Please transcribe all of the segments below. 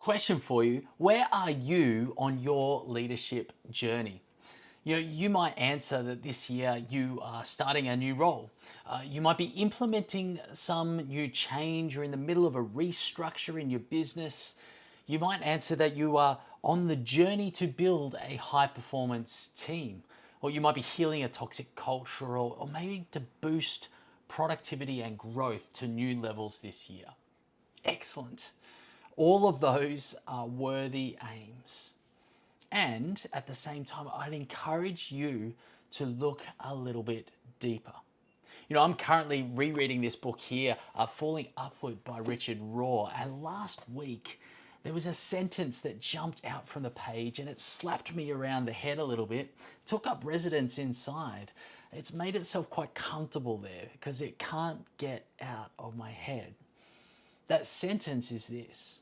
Question for you: where are you on your leadership journey? You might answer that this year you are starting a new role. You might be implementing some new change or in the middle of a restructure in your business. You might answer that you are on the journey to build a high performance team. Or you might be healing a toxic culture, or maybe to boost productivity and growth to new levels this year. Excellent. All of those are worthy aims. And at the same time, I'd encourage you to look a little bit deeper. I'm currently rereading this book here, Falling Upward by Richard Rohr. And last week, there was a sentence that jumped out from the page and it slapped me around the head a little bit, took up residence inside. It's made itself quite comfortable there because it can't get out of my head. That sentence is this: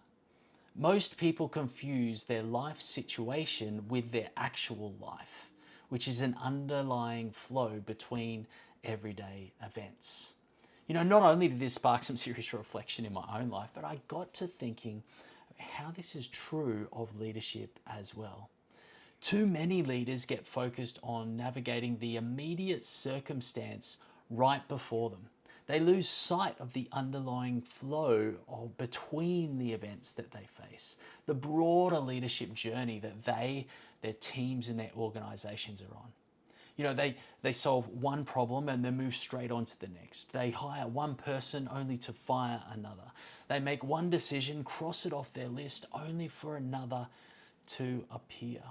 most people confuse their life situation with their actual life, which is an underlying flow between everyday events. Not only did this spark some serious reflection in my own life, but I got to thinking how this is true of leadership as well. Too many leaders get focused on navigating the immediate circumstance right before them. They lose sight of the underlying flow of between the events that they face, the broader leadership journey that their teams and their organizations are on. They solve one problem and then move straight on to the next. They hire one person only to fire another. They make one decision, cross it off their list, only for another to appear.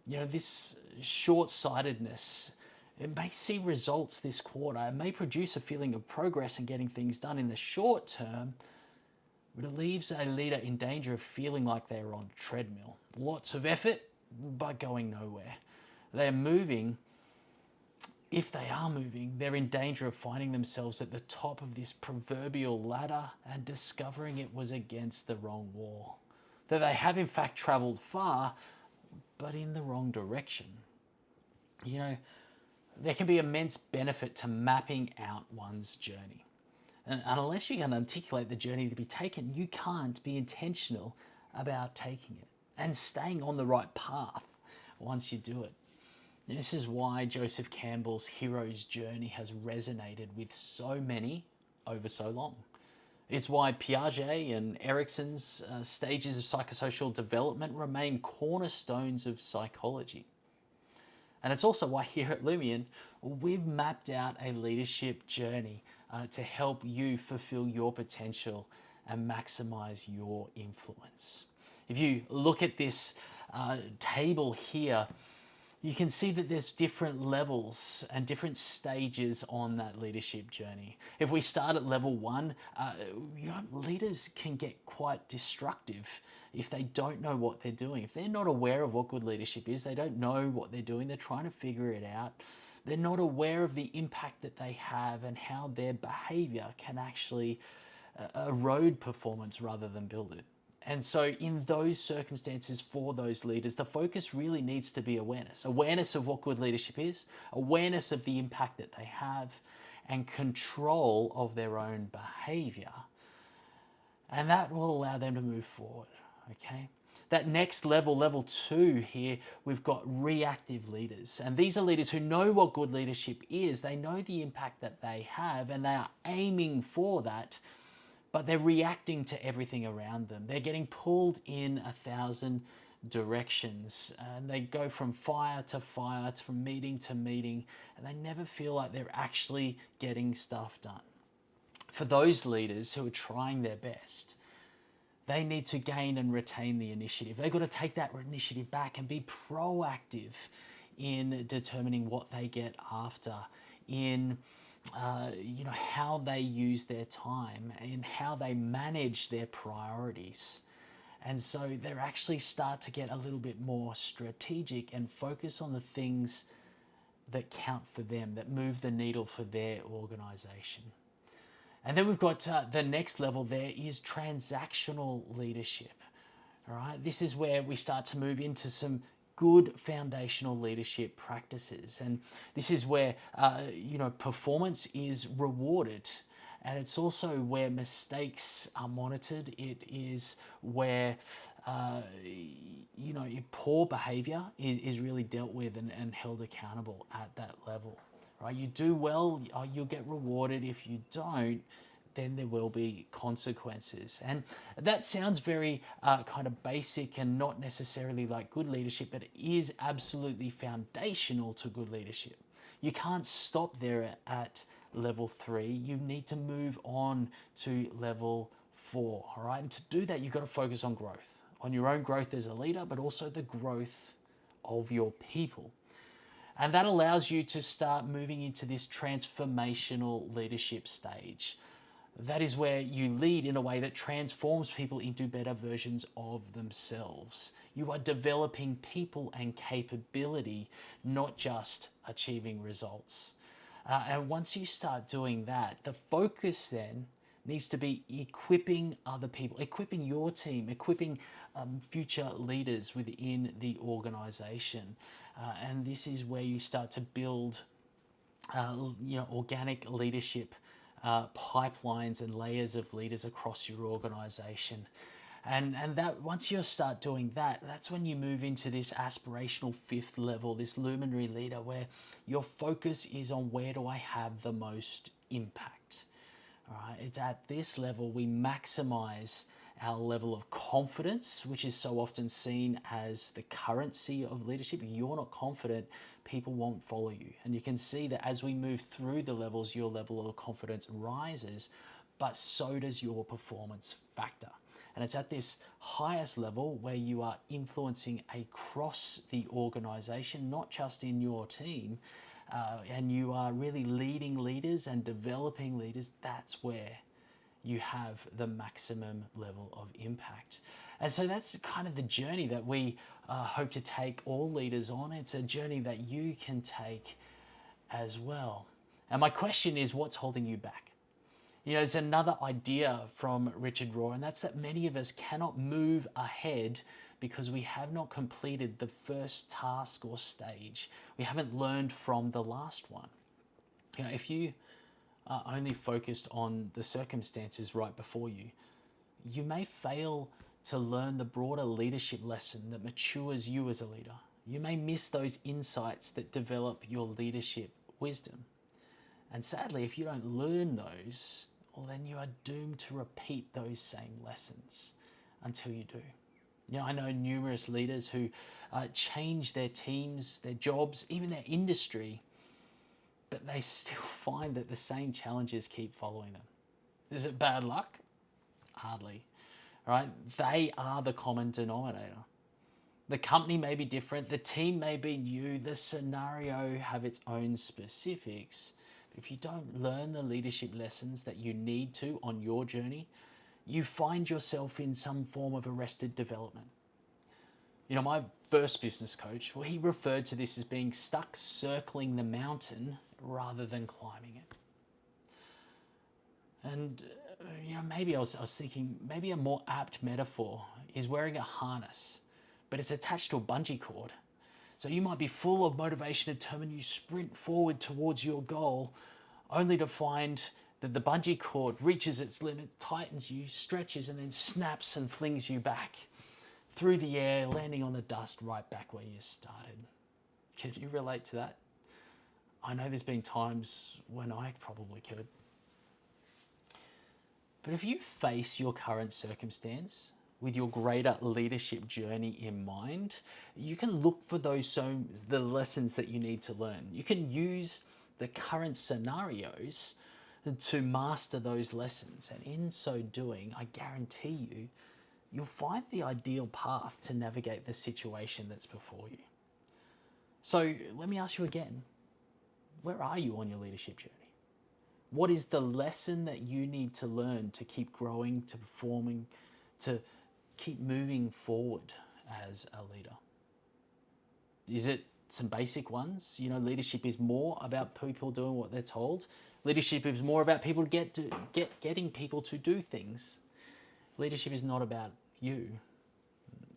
This short-sightedness, it may see results this quarter. It may produce a feeling of progress and getting things done in the short term, but it leaves a leader in danger of feeling like they're on a treadmill. Lots of effort, but going nowhere. They're moving. If they are moving, they're in danger of finding themselves at the top of this proverbial ladder and discovering it was against the wrong wall. That they have in fact traveled far, but in the wrong direction. There can be immense benefit to mapping out one's journey. And unless you can articulate the journey to be taken, you can't be intentional about taking it and staying on the right path once you do it. This is why Joseph Campbell's hero's journey has resonated with so many over so long. It's why Piaget and Erikson's stages of psychosocial development remain cornerstones of psychology. And it's also why here at Lumion, we've mapped out a leadership journey to help you fulfill your potential and maximize your influence. If you look at this table here, you can see that there's different levels and different stages on that leadership journey. If we start at level 1, leaders can get quite destructive if they don't know what they're doing. If they're not aware of what good leadership is, they don't know what they're doing, they're trying to figure it out. They're not aware of the impact that they have and how their behavior can actually erode performance rather than build it. And so in those circumstances for those leaders, the focus really needs to be awareness. Awareness of what good leadership is, awareness of the impact that they have, and control of their own behavior. And that will allow them to move forward, okay? That next level, level 2 here, we've got reactive leaders. And these are leaders who know what good leadership is. They know the impact that they have, and they are aiming for that, but they're reacting to everything around them. They're getting pulled in 1,000 directions, and they go from fire, from meeting to meeting, and they never feel like they're actually getting stuff done. For those leaders who are trying their best, they need to gain and retain the initiative. They've got to take that initiative back and be proactive in determining what they get after, in how they use their time and how they manage their priorities. And so they actually start to get a little bit more strategic and focus on the things that count for them, that move the needle for their organization. And then we've got the next level there is transactional leadership. All right, this is where we start to move into some good foundational leadership practices. And this is where, performance is rewarded And it's also where mistakes are monitored. It is where, poor behavior is really dealt with and held accountable at that level, right? You do well, you'll get rewarded. If you don't, then there will be consequences. And that sounds very kind of basic and not necessarily like good leadership, but it is absolutely foundational to good leadership. You can't stop there at level 3. You need to move on to level 4, all right? And to do that, you've got to focus on growth, on your own growth as a leader, but also the growth of your people. And that allows you to start moving into this transformational leadership stage. That is where you lead in a way that transforms people into better versions of themselves. You are developing people and capability, not just achieving results. And once you start doing that, the focus then needs to be equipping other people, equipping your team, equipping future leaders within the organization. And this is where you start to build organic leadership pipelines and layers of leaders across your organization. And that once you start doing that, that's when you move into this aspirational 5th level, this luminary leader, where your focus is on where do I have the most impact. All right, it's at this level we maximize our level of confidence, which is so often seen as the currency of leadership. If you're not confident, people won't follow you. And you can see that as we move through the levels, your level of confidence rises, but so does your performance factor. And it's at this highest level where you are influencing across the organization, not just in your team, and you are really leading leaders and developing leaders. That's where you have the maximum level of impact. And so that's kind of the journey that we hope to take all leaders on. It's a journey that you can take as well. And my question is, what's holding you back? There's another idea from Richard Rohr, and that's that many of us cannot move ahead because we have not completed the first task or stage. We haven't learned from the last one. If you are only focused on the circumstances right before you, you may fail to learn the broader leadership lesson that matures you as a leader. You may miss those insights that develop your leadership wisdom. And sadly, if you don't learn those, well, then you are doomed to repeat those same lessons until you do. I know numerous leaders who change their teams, their jobs, even their industry, but they still find that the same challenges keep following them. Is it bad luck? Hardly. Right? They are the common denominator. The company may be different, the team may be new, the scenario have its own specifics. But if you don't learn the leadership lessons that you need to on your journey, you find yourself in some form of arrested development. My first business coach, well, he referred to this as being stuck circling the mountain rather than climbing it. And maybe I was thinking maybe a more apt metaphor is wearing a harness, but it's attached to a bungee cord. So you might be full of motivation and determined, you sprint forward towards your goal, only to find that the bungee cord reaches its limit, tightens you, stretches, and then snaps and flings you back through the air, landing on the dust right back where you started. Can you relate to that? I know there's been times when I probably could. But if you face your current circumstance with your greater leadership journey in mind, you can look for the lessons that you need to learn. You can use the current scenarios to master those lessons. And in so doing, I guarantee you'll find the ideal path to navigate the situation that's before you. So let me ask you again, where are you on your leadership journey? What is the lesson that you need to learn to keep growing, to performing, to keep moving forward as a leader? Is it some basic ones? Leadership is more about people doing what they're told. Leadership is more about people getting people to do things. Leadership is not about you.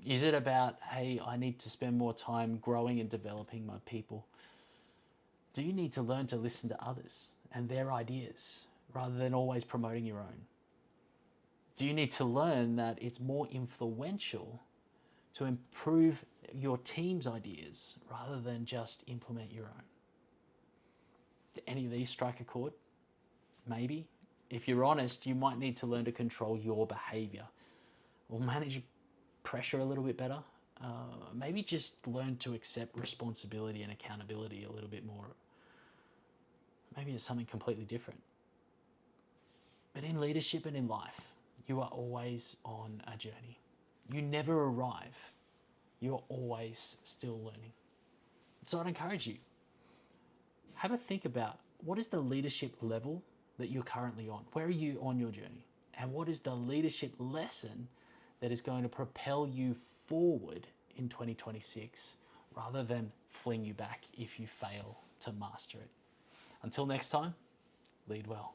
Is it about, hey, I need to spend more time growing and developing my people? Do you need to learn to listen to others and their ideas rather than always promoting your own? Do you need to learn that it's more influential to improve your team's ideas rather than just implement your own? Do any of these strike a chord? Maybe. If you're honest, you might need to learn to control your behavior or manage pressure a little bit better. Maybe just learn to accept responsibility and accountability a little bit more. Maybe it's something completely different. But in leadership and in life, you are always on a journey. You never arrive. You are always still learning. So I'd encourage you, have a think about what is the leadership level that you're currently on? Where are you on your journey? And what is the leadership lesson that is going to propel you forward in 2026 rather than fling you back if you fail to master it? Until next time, lead well.